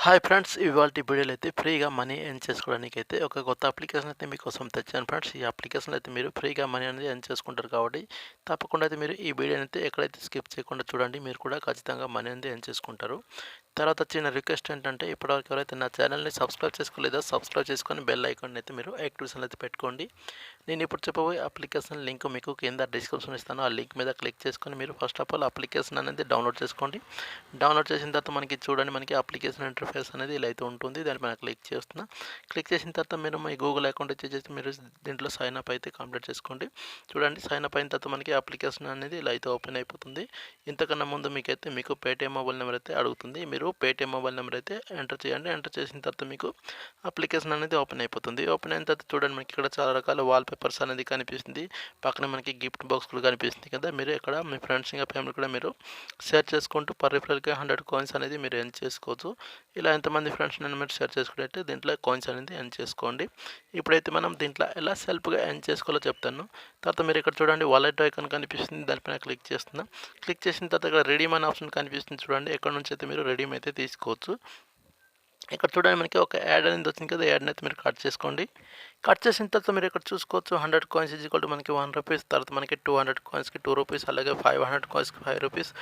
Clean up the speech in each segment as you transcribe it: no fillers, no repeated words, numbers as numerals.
Hi friends, ఇవాల్టి వీడియోలో అయితే ఫ్రీగా మనీ ఎర్న్ చేసుకోవడానికి అయితే ఒక కొత్త అప్లికేషన్ అయితే మీకోసం తెచ్చాను ఫ్రెండ్స్. ఈ అప్లికేషన్ అయితే మీరు ఫ్రీగా మనీ అనేది ఎర్న్ చేసుకుంటారు కాబట్టి తప్పకుండా అయితే మీరు ఈ వీడియోని అయితే ఎక్కడైతే స్కిప్ చేయకుండా చూడండి. మీరు కూడా ఖచ్చితంగా మనీ అనేది ఎర్న్ చేసుకుంటారు. తర్వాత చిన్న రిక్వెస్ట్ ఏంటంటే, ఇప్పటివరకు ఎవరైతే నా ఛానల్ని సబ్స్క్రైబ్ చేసుకోలేదో సబ్స్క్రైబ్ చేసుకొని బెల్ ఐకాన్ అయితే మీరు యాక్టివేషన్ అయితే పెట్టుకోండి. నేను ఇప్పుడు చెప్పబోయే అప్లికేషన్ లింక్ మీకు కింద డిస్క్రిప్షన్ ఇస్తాను. ఆ లింక్ మీద క్లిక్ చేసుకొని మీరు ఫస్ట్ ఆఫ్ ఆల్ అప్లికేషన్ అనేది డౌన్లోడ్ చేసుకోండి. డౌన్లోడ్ చేసిన తర్వాత మనకి చూడండి, మనకి అప్లికేషన్ ఇంటర్ఫేస్ అనేది ఇలా అయితే ఉంటుంది. దానిపైన క్లిక్ చేస్తున్నా. క్లిక్ చేసిన తర్వాత మీరు మీ గూగుల్ అకౌంట్ ఇచ్చేసి మీరు దీంట్లో సైన్ అప్ అయితే కంప్లీట్ చేసుకోండి. చూడండి, సైన్ అప్ అయిన తర్వాత మనకి అప్లికేషన్ అనేది ఇలా అయితే ఓపెన్ అయిపోతుంది. ఇంతకన్నా ముందు మీకు పేటీఎం మొబైల్ నెంబర్ అయితే అడుగుతుంది. మీరు పేటీఎం మొబైల్ నెంబర్ అయితే ఎంటర్ చేయండి. ఎంటర్ చేసిన తర్వాత మీకు అప్లికేషన్ అనేది ఓపెన్ అయిపోతుంది. ఓపెన్ అయిన తర్వాత చూడండి, మనకి ఇక్కడ చాలా రకాల వాల్ పేపర్స్ అనేది కనిపిస్తుంది. పక్కన మనకి గిఫ్ట్ బాక్స్ కూడా కనిపిస్తుంది కదా. మీరు ఇక్కడ మీ ఫ్రెండ్స్ ఇంకా ఫ్యామిలీ కూడా మీరు షేర్ చేసుకుంటూ పర్ రిఫరల్కి 100 కాయిన్స్ అనేది మీరు ఎర్న్ చేసుకోవచ్చు. ఇలా ఎంతమంది ఫ్రెండ్స్ మీరు షేర్ చేసుకుంటే దీంట్లో కాయిన్స్ అనేది ఎర్న్ చేసుకోండి. ఇప్పుడైతే మనం దీంట్లో ఎలా సెల్ఫ్గా ఎర్న్ చేసుకోవాలో చెప్తాను. తర్వాత మీరు ఇక్కడ చూడండి, వాలెట్ ఐకాన్ కనిపిస్తుంది. దానిపైన క్లిక్ చేస్తున్నాం. క్లిక్ చేసిన తర్వాత ఇక్కడ రెడీమ్ అనే ఆప్షన్ కనిపిస్తుంది. చూడండి, ఎక్కడ నుంచి అయితే మీరు రెడీమ్ అయితే తీసుకోవచ్చు. ఇక్కడ చూడండి, మనకి ఒక యాడ్ అనేది వచ్చింది కదా. యాడ్ని అయితే మీరు కట్ చేసుకోండి. కట్ చేసిన తర్వాత మీరు ఇక్కడ చూసుకోవచ్చు, 100 కాయిన్స్ ఈజ్ ఈక్వల్ టు మనకి 1 రూపీస్. తర్వాత మనకి 200 కాయిన్స్కి 2 రూపీస్, అలాగే 500 కాయిన్స్కి 5 రూపీస్,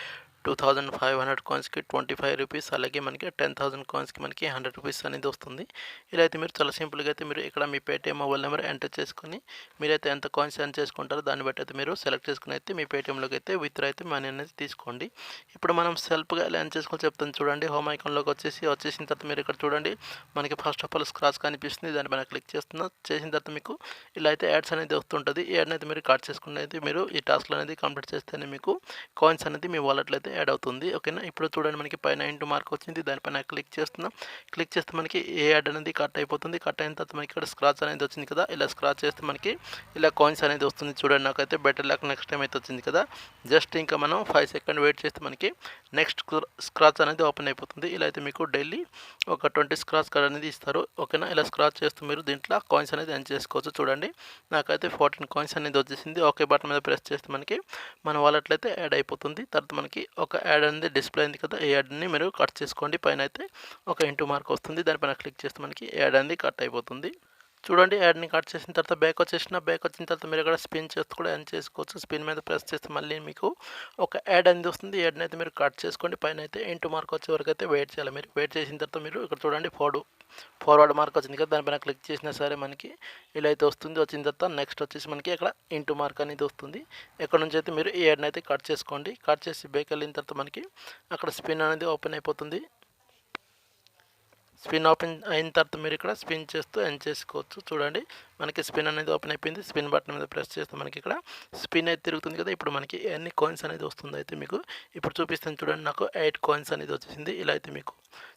2500 కాయిన్స్కి 25 రూపీస్, అలాగే మనకి 10,000 కాయిన్స్కి మనకి 100 రూపీస్ అనేది వస్తుంది. ఇలా అయితే మీరు చాలా సింపుల్గా అయితే మీరు ఇక్కడ మీ పేటీఎం మొబైల్ నెంబర్ ఎంటర్ చేసుకొని మీరైతే ఎంత కాయిన్స్ ఎర్న్ చేసుకుంటారో దాన్ని బట్టి అయితే మీరు సెలెక్ట్ చేసుకుని అయితే మీ పేటీఎంలోకి అయితే విత్డ్రా అయితే మనీ అనేది తీసుకోండి. ఇప్పుడు మనం సెల్ఫ్గా ఎలా ఎర్న్ చేసుకోవాలి చెప్తాను. చూడండి, హోమ్ ఐకాన్లోకి వచ్చేసిన తర్వాత మీరు ఇక్కడ చూడండి, మనకి ఫస్ట్ ఆఫ్ ఆల్ స్క్రాచ్ కనిపిస్తుంది. దానిపైన క్లిక్ చేసిన తర్వాత మీకు ఇలా అయితే యాడ్స్ అనేది వస్తుంటుంది. ఈ యాడ్ అయితే మీరు కట్ చేసుకుని అయితే మీరు ఈ టాస్క్లు అనేది కంప్లీట్ చేస్తేనే మీకు కాయిన్స్ అనేది మీ వాలెట్లో అయితే యాడ్ అవుతుంది. ఓకేనా. ఇప్పుడు చూడండి, మనకి పైన ఇంటూ మార్క్ వచ్చింది. దానిపైన క్లిక్ చేస్తున్నాం. క్లిక్ చేస్తే మనకి ఏ యాడ్ అనేది కట్ అయిపోతుంది. కట్ అయిన తర్వాత మనకి ఇక్కడ స్క్రాచ్ అనేది వచ్చింది కదా. ఇలా స్క్రాచ్ చేస్తే మనకి ఇలా కాయిన్స్ అనేది వస్తుంది. చూడండి, నాకైతే బెటర్ లక్ నెక్స్ట్ టైం అయితే వచ్చింది కదా. జస్ట్ ఇంకా మనం 5 సెకండ్ వెయిట్ చేస్తే మనకి నెక్స్ట్ స్క్రాచ్ అనేది ఓపెన్ అయిపోతుంది. ఇలా అయితే మీకు డైలీ ఒక 20 స్క్రాచ్ కార్డ్ అనేది ఇస్తారు. ఓకేనా. ఇలా స్క్రాచ్ చేస్తూ మీరు దీంట్లో కాయిన్స్ అనేది ఎర్న్ చేసుకోవచ్చు. చూడండి, నాకైతే 14 కాయిన్స్ అనేది వచ్చేసింది. ఓకే బటన్ మీద ప్రెస్ చేస్తే మనకి మన వాలెట్లో అయితే యాడ్ అయిపోతుంది. తర్వాత మనకి ఒక యాడ్ అనేది డిస్ప్లే అయింది కదా. ఈ యాడ్ని మీరు కట్ చేసుకోండి. పైన అయితే ఒక ఇంటూ మార్క్ వస్తుంది. దానిపైన క్లిక్ చేస్తే మనకి యాడ్ అనేది కట్ అయిపోతుంది. చూడండి, యాడ్ని కట్ చేసిన తర్వాత బ్యాక్ వచ్చిన తర్వాత మీరు ఇక్కడ స్పిన్ చేస్తూ కూడా ఎర్న్ చేసుకోవచ్చు. స్పిన్ మీద ప్రెస్ చేస్తే మళ్ళీ మీకు ఒక యాడ్ అనేది వస్తుంది. యాడ్ని అయితే మీరు కట్ చేసుకోండి. పైన అయితే ఇంటూ మార్క్ వచ్చే వరకు అయితే వెయిట్ చేయాలి. మీరు వెయిట్ చేసిన తర్వాత మీరు ఇక్కడ చూడండి, ఫార్వర్డ్ మార్క్ వచ్చింది కదా. దానిపైన క్లిక్ చేసినా సరే మనకి ఇలా అయితే వస్తుంది. వచ్చిన తర్వాత నెక్స్ట్ వచ్చేసి మనకి ఇక్కడ ఇంటూ మార్క్ అనేది వస్తుంది. ఎక్కడ నుంచి అయితే మీరు ఈ యాడ్ని అయితే కట్ చేసుకోండి. కట్ చేసి బ్యాక్ వెళ్ళిన తర్వాత మనకి అక్కడ స్పిన్ అనేది ఓపెన్ అయిపోతుంది. స్పిన్ ఓపెన్ అయిన తర్వాత మీరు ఇక్కడ స్పిన్ చేస్తూ ఎర్న్ చేసుకోవచ్చు. చూడండి, మనకి స్పిన్ అనేది ఓపెన్ అయిపోయింది. స్పిన్ బటన్ మీద ప్రెస్ చేస్తే మనకి ఇక్కడ స్పిన్ అయితే తిరుగుతుంది కదా. ఇప్పుడు మనకి ఎన్ని కాయిన్స్ అనేది వస్తుంది అయితే మీకు ఇప్పుడు చూపిస్తాను. చూడండి, నాకు 8 కాయిన్స్ అనేది వచ్చేసింది. ఇలా అయితే మీకు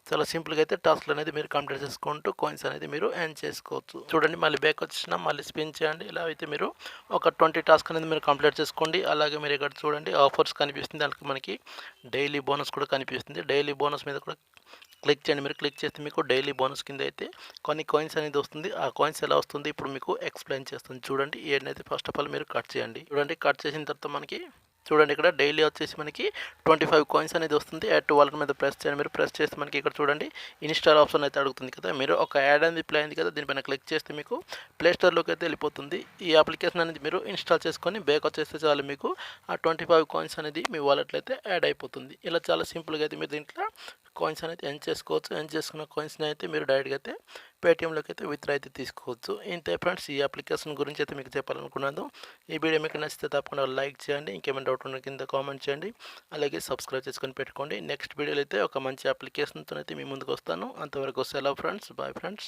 చాలా సింపుల్గా అయితే టాస్క్లు అనేది మీరు కంప్లీట్ చేసుకుంటూ కాయిన్స్ అనేది మీరు ఎర్న్ చేసుకోవచ్చు. చూడండి, మళ్ళీ బ్యాక్ వచ్చినా మళ్ళీ స్పిన్ చేయండి. ఇలా అయితే మీరు ఒక 20 టాస్క్ అనేది మీరు కంప్లీట్ చేసుకోండి. అలాగే మీరు ఇక్కడ చూడండి, ఆఫర్స్ కనిపిస్తుంది. దానికి మనకి డైలీ బోనస్ కూడా కనిపిస్తుంది. డైలీ బోనస్ మీద కూడా క్లిక్ చేయండి. మీరు క్లిక్ చేస్తే మీకు డైలీ బోనస్ కింద అయితే కొన్ని కాయిన్స్ అనేది వస్తుంది. ఆ కాయిన్స్ ఎలా వస్తుంది ఇప్పుడు మీకు ఎక్స్ప్లెయిన్ చేస్తుంది. చూడండి, ఏదైతే ఫస్ట్ ఆఫ్ ఆల్ మీరు కట్ చేయండి. చూడండి, కట్ చేసిన తర్వాత మనకి చూడండి, ఇక్కడ డైలీ వచ్చేసి మనకి 25 కాయిన్స్ అనేది వస్తుంది. యాడ్ టు వాలెట్ మీద ప్రెస్ చేయండి. మీరు ప్రెస్ చేస్తే మనకి ఇక్కడ చూడండి, ఇన్స్టాల్ ఆప్షన్ అయితే అడుగుతుంది కదా. మీరు ఒక యాడ్ అనేది ప్లే అయింది కదా, దీనిపైన క్లిక్ చేస్తే మీకు ప్లే స్టోర్లోకి అయితే వెళ్ళిపోతుంది. ఈ అప్లికేషన్ అనేది మీరు ఇన్స్టాల్ చేసుకొని బ్యాక్ వచ్చేస్తే చాలు, మీకు ఆ 25 కాయిన్స్ అనేది మీ వాలెట్లో అయితే యాడ్ అయిపోతుంది. ఇలా చాలా సింపుల్గా అయితే మీరు దీంట్లో కాయిన్స్ అనేది ఎర్న్ చేసుకోవచ్చు. ఎర్న్ చేసుకున్న కాయిన్స్ని అయితే మీరు డైరెక్ట్గా అయితే పేటీఎంలోకి అయితే విత్డ్రా అయితే తీసుకోవచ్చు. ఇంతే ఫ్రెండ్స్, ఈ అప్లికేషన్ గురించి అయితే మీకు చెప్పాలనుకున్నాను. ఈ వీడియో మీకు నచ్చితే తప్పకుండా లైక్ చేయండి. ఇంకేమైనా డౌట్ ఉన్న కింద కామెంట్ చేయండి. అలాగే సబ్స్క్రైబ్ చేసుకొని పెట్టుకోండి. నెక్స్ట్ వీడియోలో అయితే ఒక మంచి అప్లికేషన్తో అయితే మీ ముందుకు వస్తాను. అంతవరకు సెలవు ఫ్రెండ్స్. Bye friends.